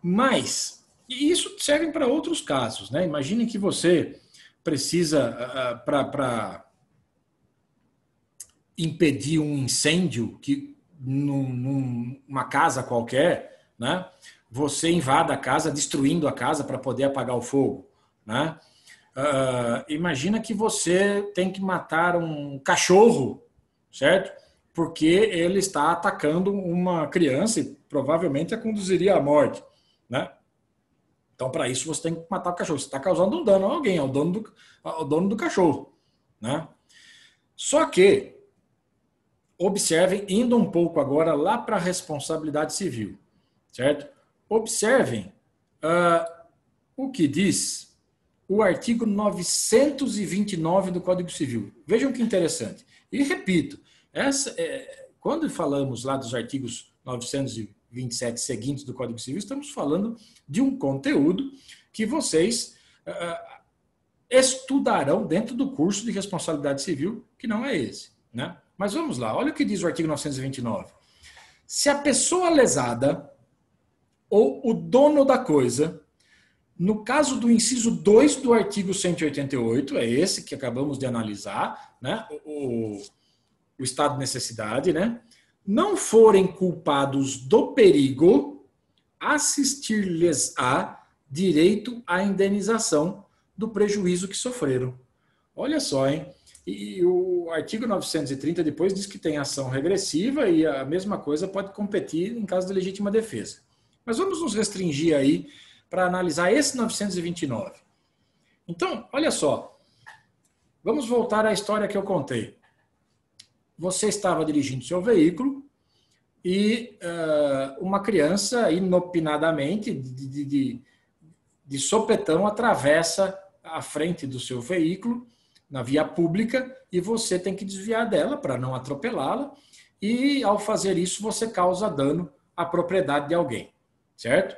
Mas e isso serve para outros casos, né? Imagine que você precisa, para impedir um incêndio que numa casa qualquer, né? Você invada a casa, destruindo a casa para poder apagar o fogo, né? Imagina que você tem que matar um cachorro, certo? Porque ele está atacando uma criança e provavelmente a conduziria à morte, né? Então, para isso, você tem que matar o cachorro. Você está causando um dano a alguém, ao dono do cachorro, né? Só que, observem, indo um pouco agora lá para a responsabilidade civil, certo? Observem o que diz o artigo 929 do Código Civil. Vejam que interessante. E repito, quando falamos lá dos artigos 927 seguintes do Código Civil, estamos falando de um conteúdo que vocês estudarão dentro do curso de responsabilidade civil, que não é esse, né? Mas vamos lá, olha o que diz o artigo 929. Se a pessoa lesada ou o dono da coisa, no caso do inciso 2 do artigo 188, é esse que acabamos de analisar, né? O estado de necessidade, né? Não forem culpados do perigo, assistir-lhes-á direito à indenização do prejuízo que sofreram. Olha só, hein? E o artigo 930 depois diz que tem ação regressiva e a mesma coisa pode competir em caso de legítima defesa. Mas vamos nos restringir aí para analisar esse 929. Então, olha só. Vamos voltar à história que eu contei. Você estava dirigindo seu veículo e uma criança, inopinadamente, de sopetão, atravessa a frente do seu veículo na via pública e você tem que desviar dela para não atropelá-la e, ao fazer isso, você causa dano à propriedade de alguém, certo?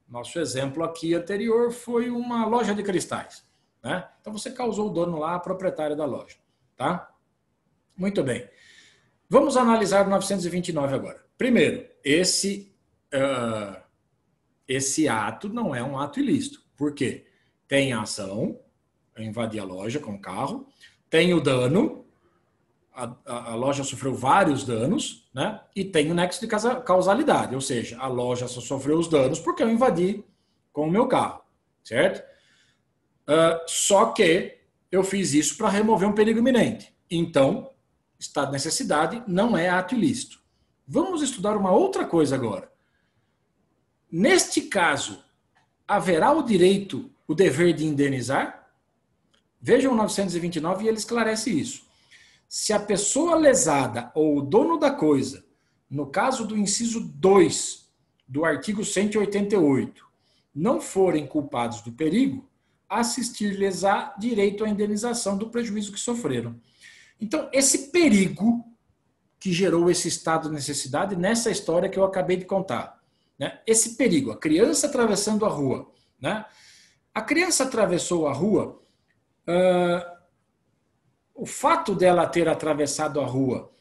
Nosso exemplo aqui anterior foi uma loja de cristais, né? Então você causou o dano lá à proprietária da loja, tá? Muito bem. Vamos analisar o 929 agora. Primeiro, esse ato não é um ato ilícito. Por quê? Tem a ação, invadir a loja com o carro, tem o dano, a loja sofreu vários danos, né? E tem o nexo de causalidade, ou seja, a loja só sofreu os danos porque eu invadi com o meu carro, certo? Só que eu fiz isso para remover um perigo iminente. Então, estado de necessidade não é ato ilícito. Vamos estudar uma outra coisa agora. Neste caso, haverá o direito, o dever de indenizar? Vejam o 929 e ele esclarece isso. Se a pessoa lesada ou o dono da coisa, no caso do inciso 2 do artigo 188, não forem culpados do perigo, assistir-lhes-á direito à indenização do prejuízo que sofreram. Então, esse perigo que gerou esse estado de necessidade nessa história que eu acabei de contar, né? Esse perigo, a criança atravessando a rua, né? A criança atravessou a rua, o fato dela ter atravessado a rua,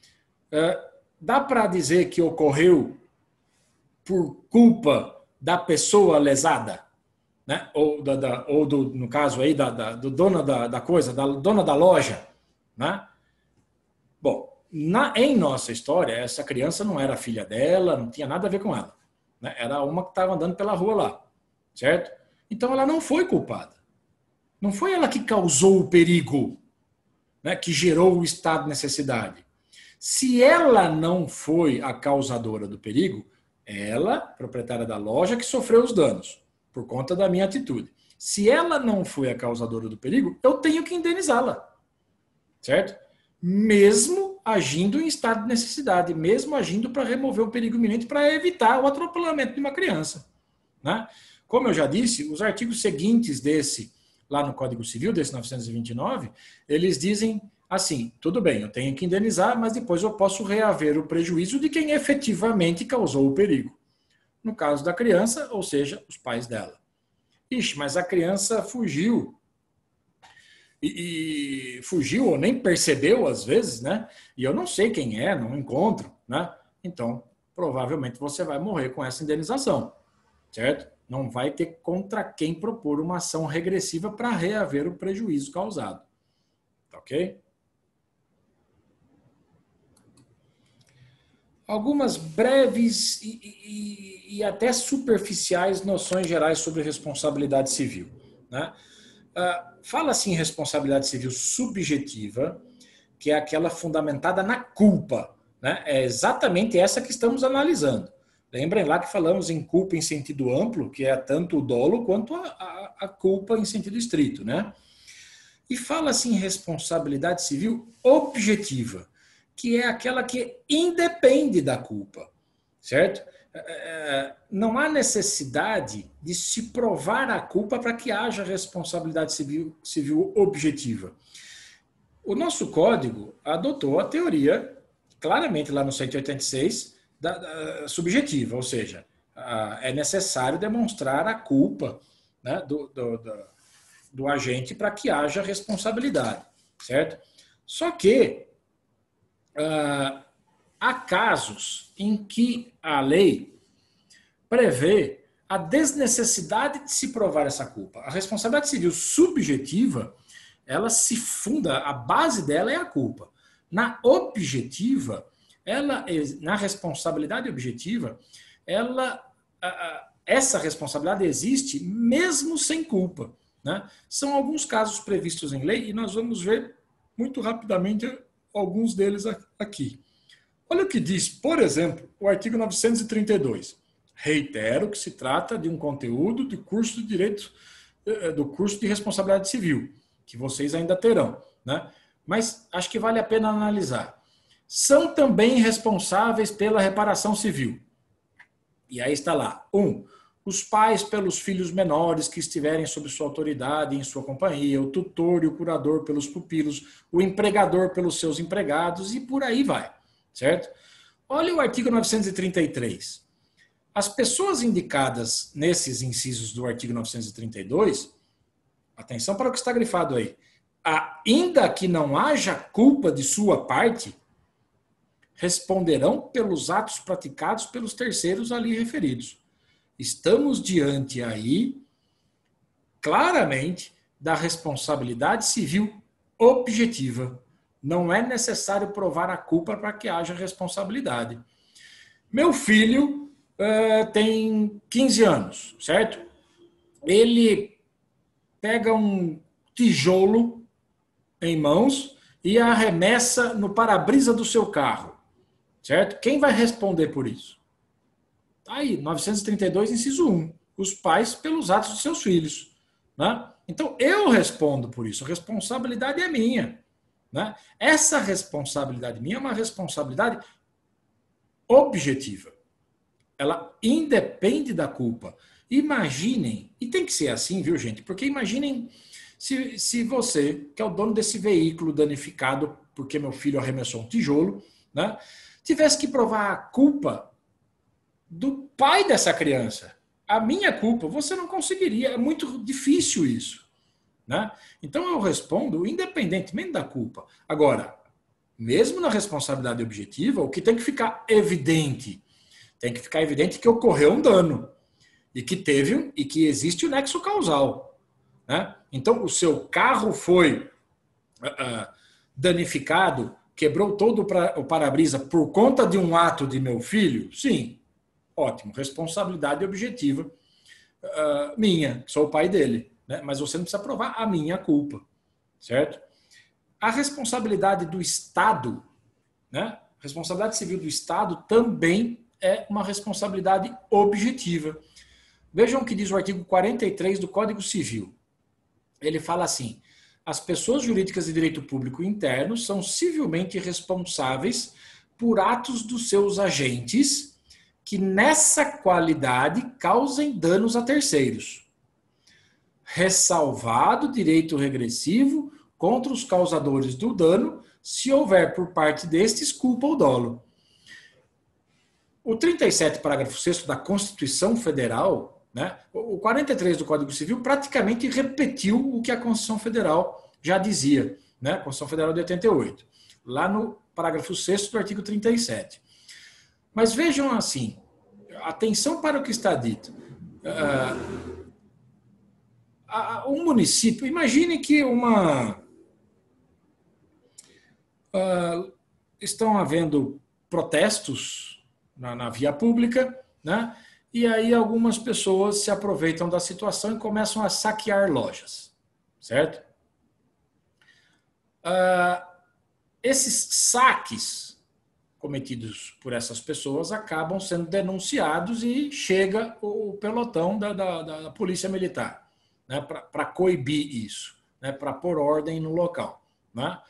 dá para dizer que ocorreu por culpa da pessoa lesada, né? Ou no caso aí, do dono da coisa, da dona da loja, né? Bom, em nossa história, essa criança não era filha dela, não tinha nada a ver com ela, né? Era uma que estava andando pela rua lá, certo? Então ela não foi culpada. Não foi ela que causou o perigo, né, que gerou o estado de necessidade. Se ela não foi a causadora do perigo, ela, proprietária da loja, que sofreu os danos por conta da minha atitude. Se ela não foi a causadora do perigo, eu tenho que indenizá-la, certo? Mesmo agindo em estado de necessidade, mesmo agindo para remover o perigo iminente, para evitar o atropelamento de uma criança, né? Como eu já disse, os artigos seguintes desse, lá no Código Civil, desse 929, eles dizem assim, tudo bem, eu tenho que indenizar, mas depois eu posso reaver o prejuízo de quem efetivamente causou o perigo. No caso da criança, ou seja, os pais dela. Ixi, mas a criança fugiu. E fugiu ou nem percebeu às vezes, né? E eu não sei quem é, não encontro, né? Então, provavelmente você vai morrer com essa indenização, certo? Não vai ter contra quem propor uma ação regressiva para reaver o prejuízo causado. Tá ok? algumas breves e até superficiais noções gerais sobre responsabilidade civil. Né? Fala-se em responsabilidade civil subjetiva, que é aquela fundamentada na culpa. Né? É exatamente essa que estamos analisando. Lembrem lá que falamos em culpa em sentido amplo, que é tanto o dolo quanto a culpa em sentido estrito. Né? E fala-se em responsabilidade civil objetiva, que é aquela que independe da culpa, certo? Não há necessidade de se provar a culpa para que haja responsabilidade civil objetiva. O nosso código adotou a teoria, claramente lá no 186, subjetiva, ou seja, é necessário demonstrar a culpa, né, do agente para que haja responsabilidade, certo? Só que há casos em que a lei prevê a desnecessidade de se provar essa culpa. A responsabilidade civil subjetiva, ela se funda, a base dela é a culpa. Na objetiva, na responsabilidade objetiva, essa responsabilidade existe mesmo sem culpa. Né? São alguns casos previstos em lei e nós vamos ver muito rapidamente alguns deles aqui. Olha o que diz, por exemplo, o artigo 932. Reitero que se trata de um conteúdo do curso de direito, do curso de responsabilidade civil, que vocês ainda terão, né? Mas acho que vale a pena analisar. São também responsáveis pela reparação civil. E aí está lá. 1. Os pais pelos filhos menores que estiverem sob sua autoridade e em sua companhia, o tutor e o curador pelos pupilos, o empregador pelos seus empregados e por aí vai, certo? Olha o artigo 933. As pessoas indicadas nesses incisos do artigo 932, atenção para o que está grifado aí, ainda que não haja culpa de sua parte, responderão pelos atos praticados pelos terceiros ali referidos. Estamos diante aí, claramente, da responsabilidade civil objetiva. Não é necessário provar a culpa para que haja responsabilidade. Meu filho tem 15 anos, certo? Ele pega um tijolo em mãos e arremessa no para-brisa do seu carro, certo? Quem vai responder por isso? Aí, 932, inciso 1. Os pais pelos atos de seus filhos. Né? Então, eu respondo por isso. A responsabilidade é minha. Né? Essa responsabilidade minha é uma responsabilidade objetiva. Ela independe da culpa. Imaginem, e tem que ser assim, viu, gente? Porque imaginem se você, que é o dono desse veículo danificado porque meu filho arremessou um tijolo, né, tivesse que provar a culpa do pai dessa criança. A minha culpa, você não conseguiria. É muito difícil isso. Né? Então eu respondo independentemente da culpa. Agora, mesmo na responsabilidade objetiva, o que tem que ficar evidente? Tem que ficar evidente que ocorreu um dano e que existe o nexo causal. Né? Então, o seu carro foi danificado, quebrou todo o para-brisa por conta de um ato de meu filho? Sim. Ótimo, responsabilidade objetiva minha, que sou o pai dele. Né? Mas você não precisa provar a minha culpa, certo? A responsabilidade do Estado, né? Responsabilidade civil do Estado também é uma responsabilidade objetiva. Vejam o que diz o artigo 43 do Código Civil. Ele fala assim: as pessoas jurídicas de direito público interno são civilmente responsáveis por atos dos seus agentes que nessa qualidade causem danos a terceiros. Ressalvado o direito regressivo contra os causadores do dano, se houver por parte destes culpa ou dolo. O 37, parágrafo 6º da Constituição Federal, né, o 43 do Código Civil praticamente repetiu o que a Constituição Federal já dizia, né, a Constituição Federal de 88, lá no parágrafo 6º do artigo 37. Mas vejam assim, atenção para o que está dito. Um município, imagine que estão havendo protestos na via pública, né? E aí algumas pessoas se aproveitam da situação e começam a saquear lojas, certo? Esses saques cometidos por essas pessoas acabam sendo denunciados e chega o pelotão da Polícia Militar, né, para coibir isso, né, para pôr ordem no local. Né?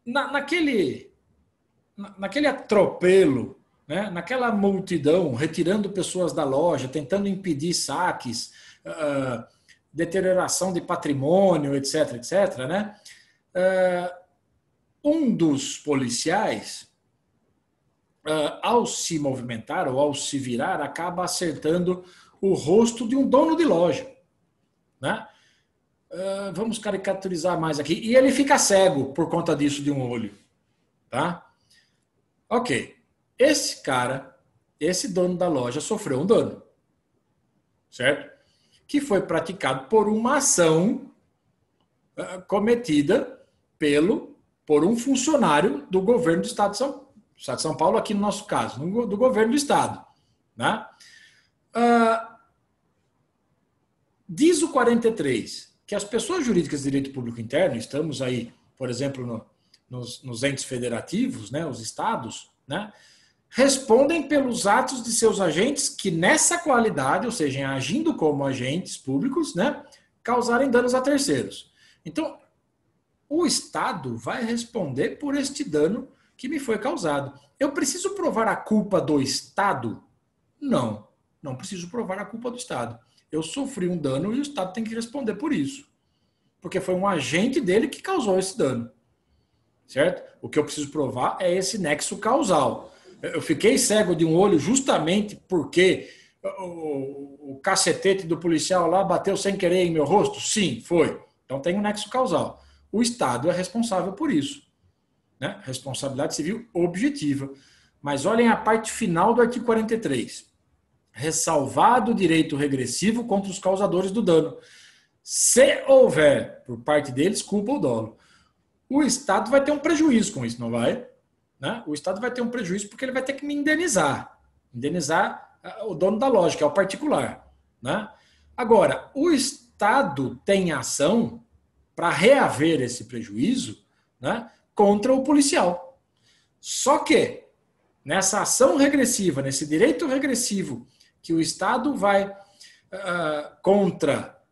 Naquele atropelo, né, naquela multidão, retirando pessoas da loja, tentando impedir saques, deterioração de patrimônio, etc., etc., né? Um dos policiais, ao se movimentar ou ao se virar, acaba acertando o rosto de um dono de loja. Né? Vamos caricaturizar mais aqui. E ele fica cego por conta disso de um olho. Tá? Ok. Esse cara, esse dono da loja, sofreu um dano. Certo? Que foi praticado por uma ação cometida por um funcionário do governo do Estado de São Paulo, aqui no nosso caso, do governo do Estado. Né? Diz o 43 que as pessoas jurídicas de direito público interno, estamos aí, por exemplo, nos entes federativos, né, os estados, né, respondem pelos atos de seus agentes que nessa qualidade, ou seja, agindo como agentes públicos, né, causarem danos a terceiros. Então, o Estado vai responder por este dano que me foi causado. Eu preciso provar a culpa do Estado? Não, não preciso provar a culpa do Estado. Eu sofri um dano e o Estado tem que responder por isso. Porque foi um agente dele que causou esse dano. Certo? O que eu preciso provar é esse nexo causal. Eu fiquei cego de um olho justamente porque o cacetete do policial lá bateu sem querer em meu rosto? Sim, foi. Então tem um nexo causal. O Estado é responsável por isso. Né? Responsabilidade civil objetiva. Mas olhem a parte final do artigo 43. Ressalvado o direito regressivo contra os causadores do dano, se houver, por parte deles, culpa ou dolo. O Estado vai ter um prejuízo com isso, não vai? Né? O Estado vai ter um prejuízo porque ele vai ter que me indenizar. Indenizar o dono da loja, que é o particular. Né? Agora, o Estado tem ação para reaver esse prejuízo, né, contra o policial. Só que, nessa ação regressiva, nesse direito regressivo, que o Estado vai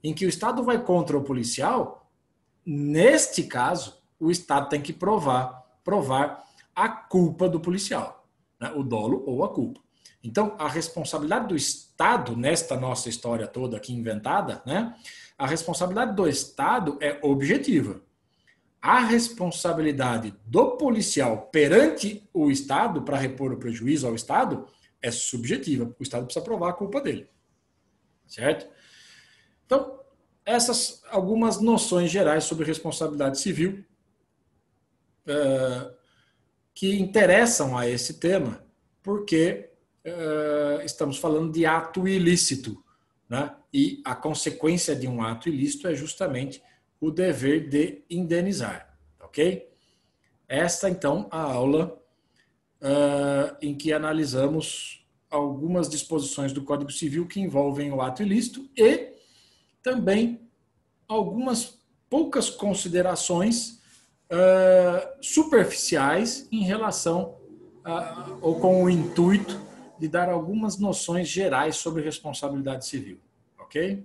em que o Estado vai contra o policial, neste caso, o Estado tem que provar a culpa do policial, né? O dolo ou a culpa. Então, a responsabilidade do Estado, nesta nossa história toda aqui inventada, né? A responsabilidade do Estado é objetiva. A responsabilidade do policial perante o Estado, para repor o prejuízo ao Estado, é subjetiva. O Estado precisa provar a culpa dele. Certo? Então, essas algumas noções gerais sobre responsabilidade civil que interessam a esse tema, porque estamos falando de ato ilícito, né? E a consequência de um ato ilícito é justamente o dever de indenizar, ok? Esta, então, a aula em que analisamos algumas disposições do Código Civil que envolvem o ato ilícito e também algumas poucas considerações superficiais em relação ou com o intuito de dar algumas noções gerais sobre responsabilidade civil, ok?